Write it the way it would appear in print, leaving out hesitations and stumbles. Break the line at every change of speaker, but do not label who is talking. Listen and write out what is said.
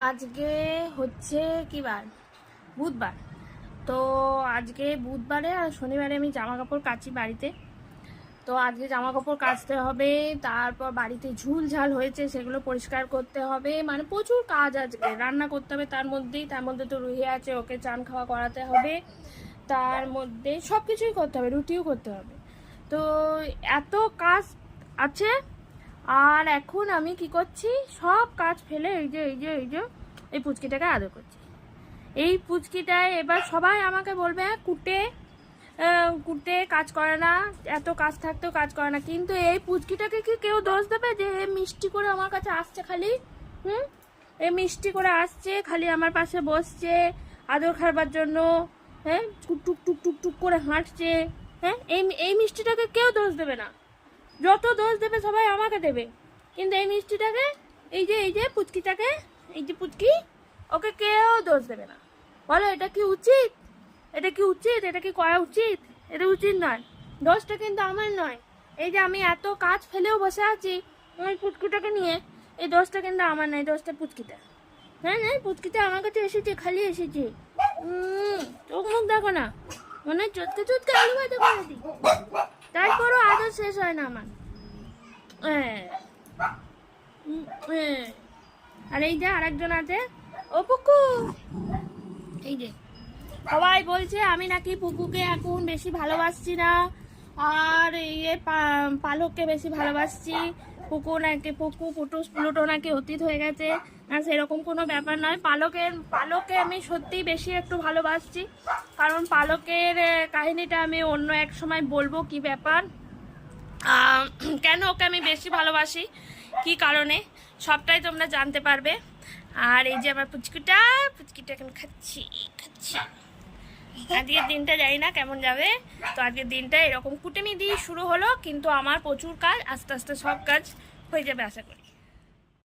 আজকে হচ্ছে কি বার? বুধবার। তো আজকে বুধবারে আর শনিবারে আমি জামা কাপড় কাচি বাড়িতে। তো আজকে জামা কাপড় কাচতে হবে, তারপর বাড়িতে ঝুল ঝাল হয়েছে সেগুলো পরিষ্কার করতে হবে, মানে প্রচুর কাজ। আজকে রান্না করতে হবে, তার মধ্যে তো রুহি আছে, ওকে চান খাওয়া করাতে হবে, তার মধ্যে সব কিছুই করতে হবে, রুটিও করতে হবে। তো এত কাজ আছে। আর এখন আমি কি করছি, সব কাজ ফেলে এই যে এই পুচকিটাকে আদর করছি। এই পুচকিটায় এবার সবাই আমাকে বলবে কুটে কুটে কাজ করে না, এত কাজ থাকতেও কাজ করে না, কিন্তু এই পুচকিটাকে কি কেউ দোষ দেবে যে এ মিষ্টি করে আমার কাছে আসছে খালি? এ মিষ্টি করে আসছে খালি, আমার পাশে বসছে আদর খাবার জন্য, হ্যাঁ, টুক টুক টুক টুক টুক করে হাঁটছে। হ্যাঁ, এই মিষ্টিটাকে কেউ দোষ দেবে না, যত দোষ দেবে সবাই আমাকে দেবে, কিন্তু এই মিষ্টিটাকে, এই যে পুচকিটাকে, এই যে পুচকি, ওকে কেউ দোষ দেবে না। বলো এটা কি উচিত? এটা কি উচিত? এটা কি করা উচিত? এটা উচিত নয়। দোষটা কিন্তু আমার নয়। এই যে আমি এত কাজ ফেলেও বসে আছি ওই পুচকিটাকে নিয়ে, এই দোষটা কিন্তু আমার নয়, দোষটা পুচকিটা। হ্যাঁ হ্যাঁ, পুচকিটা আমার কাছে এসেছে, খালি এসেছে। চোখ মুখ দেখো না, মনে হয় চটকে চটকে আলু ভাজা করে দিই, তারপরও আদর শেষ হয় না আমার। আর এই যে আরেকজন আছে, ও পুকু, এই যে সবাই বলছে আমি নাকি পুকুকে এখন বেশি ভালোবাসছি না, আর ইয়ে পালককে বেশি ভালোবাসছি। পুকু পুটুস প্লুটো নাকি অতীত হয়ে গেছে। না, সেরকম কোনো ব্যাপার নয়। পালকে আমি সত্যিই বেশি একটু ভালোবাসছি, কারণ পালকের কাহিনীটা আমি অন্য এক সময় বলবো কি ব্যাপার, কেন ওকে আমি বেশি ভালোবাসি, কি কারণে, সবটাই তোমরা জানতে পারবে। আর এই যে আমার পুচকিটা এখন খাচ্ছি। আজকের দিনটা জানি না কেমন যাবে। তো আজকের দিনটা এরকম কুটেমি দিয়ে শুরু হলো, কিন্তু আমার প্রচুর কাজ, আস্তে আস্তে সব কাজ হয়ে যাবে আশা করি।